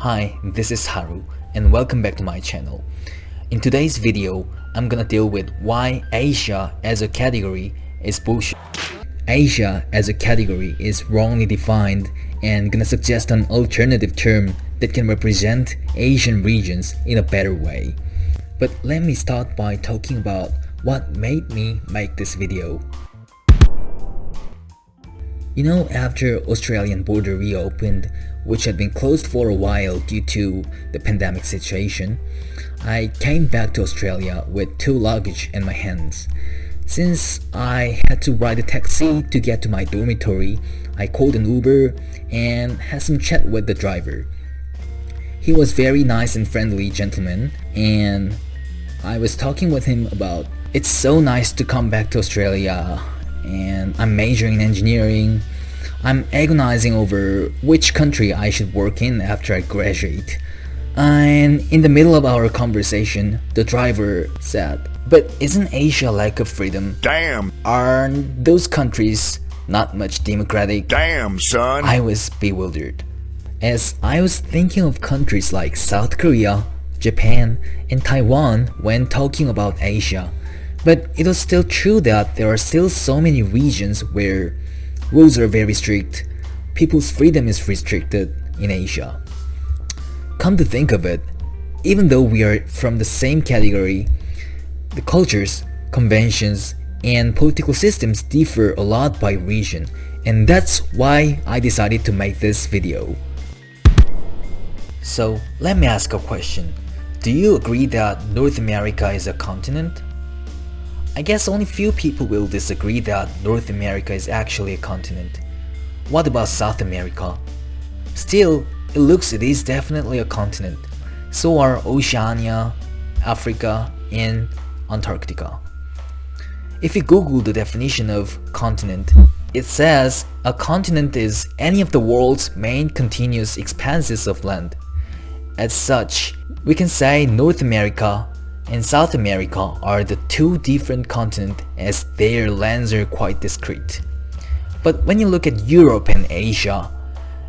Hi, this is Haru and welcome back to my channel. In today's video, I'm gonna deal with why Asia as a category is bullshit. Asia as a category is wrongly defined and gonna suggest an alternative term that can represent Asian regions in a better way. But let me start by talking about what made me make this video. You know, after Australian border reopened, which had been closed for a while due to the pandemic situation, I came back to Australia with 2 luggage in my hands. Since I had to ride a taxi to get to my dormitory, I called an Uber and had some chat with the driver. He was very nice and friendly gentleman, and I was talking with him about it's so nice to come back to Australia, and I'm majoring in engineering. I'm agonizing over which country I should work in after I graduate. And in the middle of our conversation, the driver said, "But isn't Asia lack of freedom? Damn. Aren't those countries not much democratic?" Damn, son. I was bewildered, as I was thinking of countries like South Korea, Japan, and Taiwan when talking about Asia. But it was still true that there are still so many regions where rules are very strict, people's freedom is restricted in Asia. Come to think of it, even though we are from the same category, the cultures, conventions, and political systems differ a lot by region, and that's why I decided to make this video. So let me ask a question. Do you agree that North America is a continent? I guess only few people will disagree that North America is actually a continent. What about South America? Still, it is definitely a continent. So are Oceania, Africa, and Antarctica. If you Google the definition of continent, it says a continent is any of the world's main continuous expanses of land. As such, we can say North America and South America are the 2 different continents, as their lands are quite discrete. But when you look at Europe and Asia,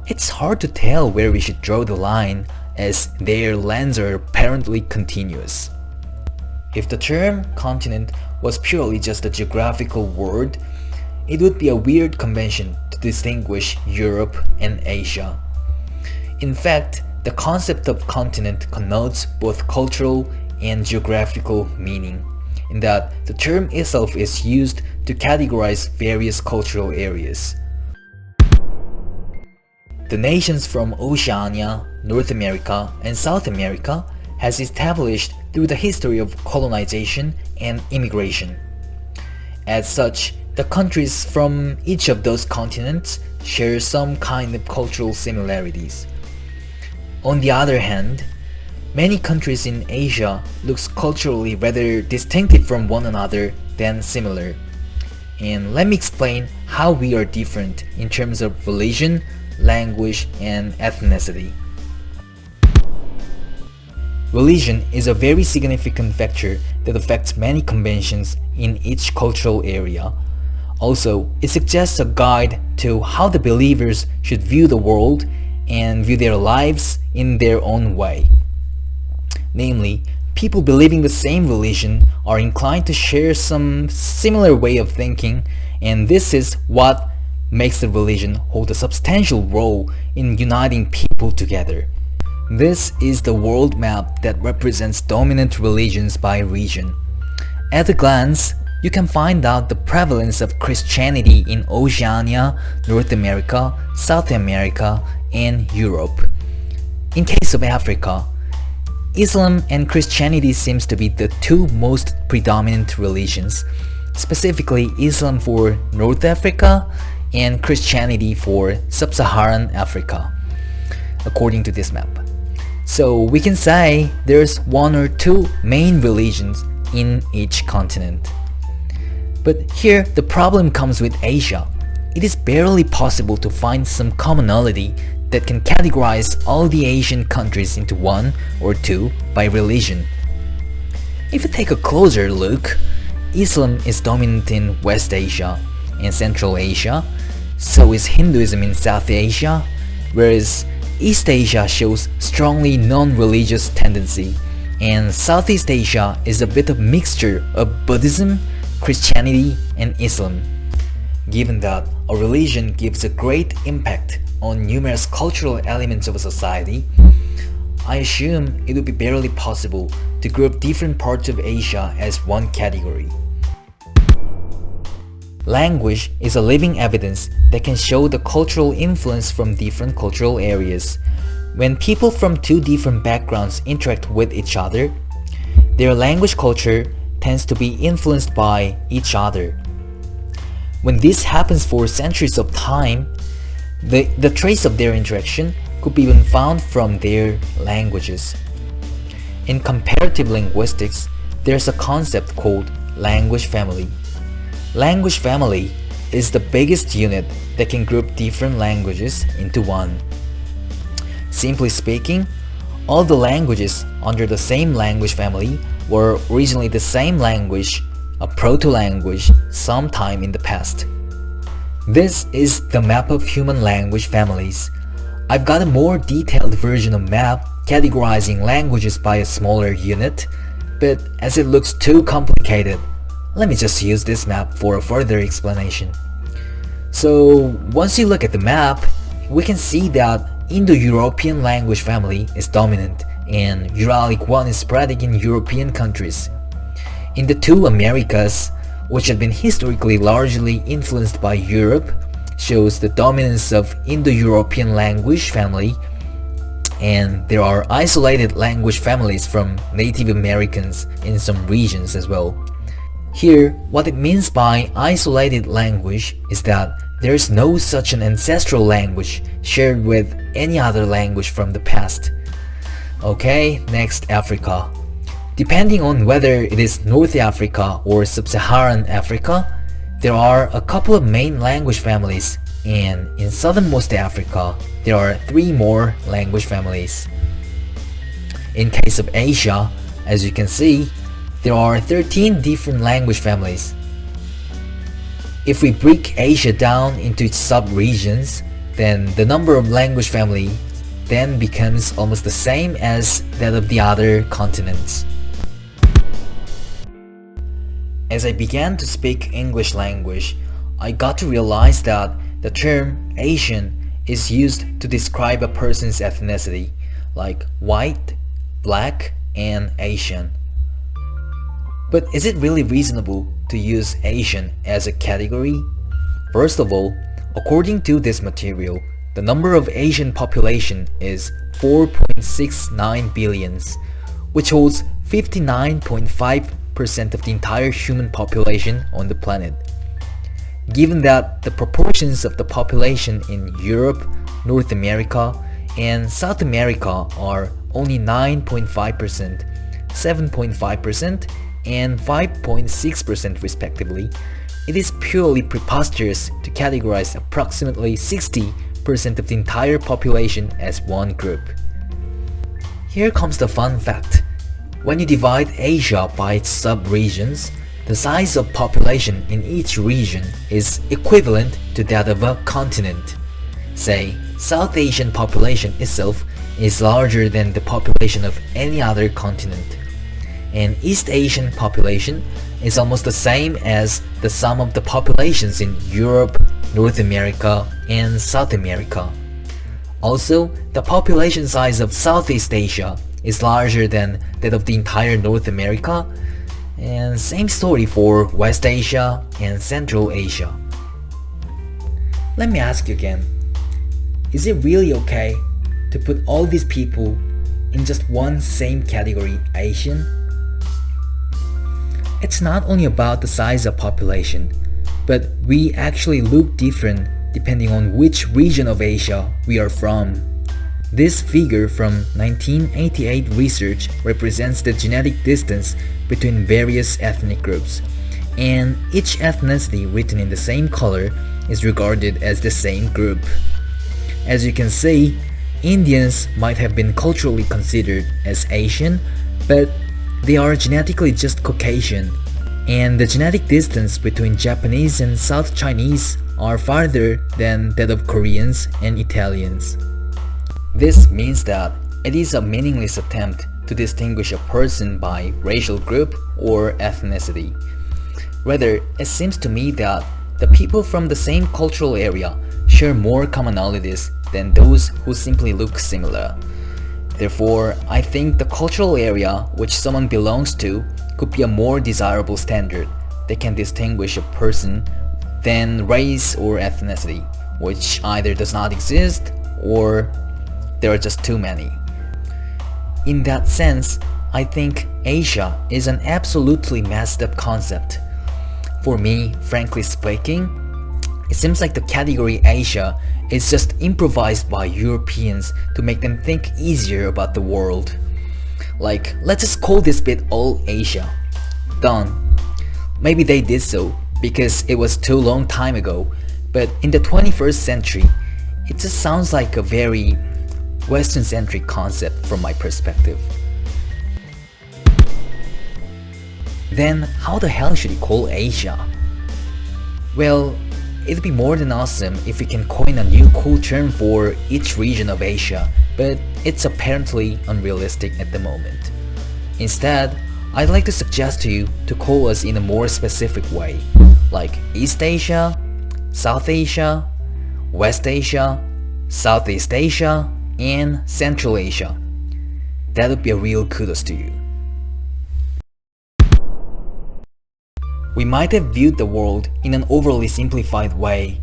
it's hard to tell where we should draw the line, as their lands are apparently continuous. If the term continent was purely just a geographical word, it would be a weird convention to distinguish Europe and Asia. In fact, the concept of continent connotes both cultural and geographical meaning, in that the term itself is used to categorize various cultural areas. The nations from Oceania, North America, and South America has established through the history of colonization and immigration. As such, the countries from each of those continents share some kind of cultural similarities. On the other hand, many countries in Asia looks culturally rather distinctive from one another than similar. And let me explain how we are different in terms of religion, language, and ethnicity. Religion is a very significant factor that affects many conventions in each cultural area. Also, it suggests a guide to how the believers should view the world and view their lives in their own way. Namely, people believing the same religion are inclined to share some similar way of thinking, and this is what makes the religion hold a substantial role in uniting people together. This is the world map that represents dominant religions by region. At a glance, you can find out the prevalence of Christianity in Oceania, North America, South America, and Europe. In case of Africa, Islam and Christianity seems to be the 2 most predominant religions, specifically Islam for North Africa and Christianity for Sub-Saharan Africa, according to this map. So we can say there's 1 or 2 main religions in each continent. But here the problem comes with Asia. It is barely possible to find some commonality that can categorize all the Asian countries into 1 or 2 by religion. If you take a closer look, Islam is dominant in West Asia and Central Asia, so is Hinduism in South Asia, whereas East Asia shows strongly non-religious tendency, and Southeast Asia is a bit of mixture of Buddhism, Christianity, and Islam. Given that a religion gives a great impact on numerous cultural elements of a society, I assume it would be barely possible to group different parts of Asia as one category. Language is a living evidence that can show the cultural influence from different cultural areas. When people from two different backgrounds interact with each other, their language culture tends to be influenced by each other. When this happens for centuries of time, the trace of their interaction could be even found from their languages. In comparative linguistics, there's a concept called language family. Language family is the biggest unit that can group different languages into one. Simply speaking, all the languages under the same language family were originally the same language, a proto-language, sometime in the past. This is the map of human language families. I've got a more detailed version of map categorizing languages by a smaller unit, but as it looks too complicated, let me just use this map for a further explanation. So once you look at the map, we can see that Indo-European language family is dominant and Uralic one is spreading in European countries. In the two Americas, which had been historically largely influenced by Europe, shows the dominance of Indo-European language family, and there are isolated language families from Native Americans in some regions as well. Here, what it means by isolated language is that there is no such an ancestral language shared with any other language from the past. Okay, next, Africa. Depending on whether it is North Africa or Sub-Saharan Africa, there are a couple of main language families, and in southernmost Africa, there are 3 more language families. In case of Asia, as you can see, there are 13 different language families. If we break Asia down into its sub-regions, then the number of language families then becomes almost the same as that of the other continents. As I began to speak English language, I got to realize that the term Asian is used to describe a person's ethnicity, like white, black, and Asian. But is it really reasonable to use Asian as a category? First of all, according to this material, the number of Asian population is 4.69 billions, which holds 59.5% of the entire human population on the planet. Given that the proportions of the population in Europe, North America, and South America are only 9.5%, 7.5%, and 5.6% respectively, it is purely preposterous to categorize approximately 60% of the entire population as one group. Here comes the fun fact. When you divide Asia by its sub-regions, the size of population in each region is equivalent to that of a continent. Say, South Asian population itself is larger than the population of any other continent, and East Asian population is almost the same as the sum of the populations in Europe, North America, and South America. Also, the population size of Southeast Asia is larger than that of the entire North America, and same story for West Asia and Central Asia. Let me ask you again, is it really okay to put all these people in just one same category, Asian? It's not only about the size of population, but we actually look different depending on which region of Asia we are from. This figure from 1988 research represents the genetic distance between various ethnic groups, and each ethnicity written in the same color is regarded as the same group. As you can see, Indians might have been culturally considered as Asian, but they are genetically just Caucasian, and the genetic distance between Japanese and South Chinese are farther than that of Koreans and Italians. This means that it is a meaningless attempt to distinguish a person by racial group or ethnicity. Rather, it seems to me that the people from the same cultural area share more commonalities than those who simply look similar. Therefore, I think the cultural area which someone belongs to could be a more desirable standard that can distinguish a person than race or ethnicity, which either does not exist or there are just too many. In that sense, I think Asia is an absolutely messed up concept. For me, frankly speaking, it seems like the category Asia is just improvised by Europeans to make them think easier about the world. Like, let's just call this bit all Asia. Done. Maybe they did so because it was too long time ago, but in the 21st century, it just sounds like a very Western-centric concept from my perspective. Then how the hell should we call Asia? Well, it'd be more than awesome if we can coin a new cool term for each region of Asia, but it's apparently unrealistic at the moment. Instead, I'd like to suggest to you to call us in a more specific way, like East Asia, South Asia, West Asia, Southeast Asia, and Central Asia. That would be a real kudos to you. We might have viewed the world in an overly simplified way,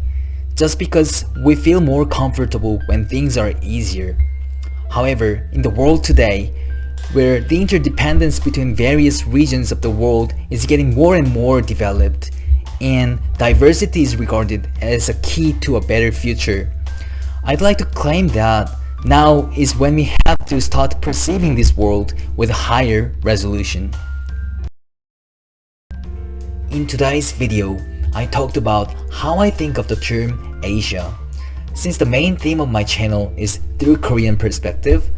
just because we feel more comfortable when things are easier. However, in the world today, where the interdependence between various regions of the world is getting more and more developed, and diversity is regarded as a key to a better future, I'd like to claim that now is when we have to start perceiving this world with a higher resolution. In today's video, I talked about how I think of the term Asia. Since the main theme of my channel is through Korean perspective,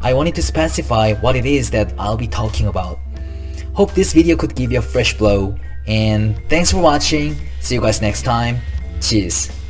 I wanted to specify what it is that I'll be talking about. Hope this video could give you a fresh blow, and thanks for watching. See you guys next time. Cheers.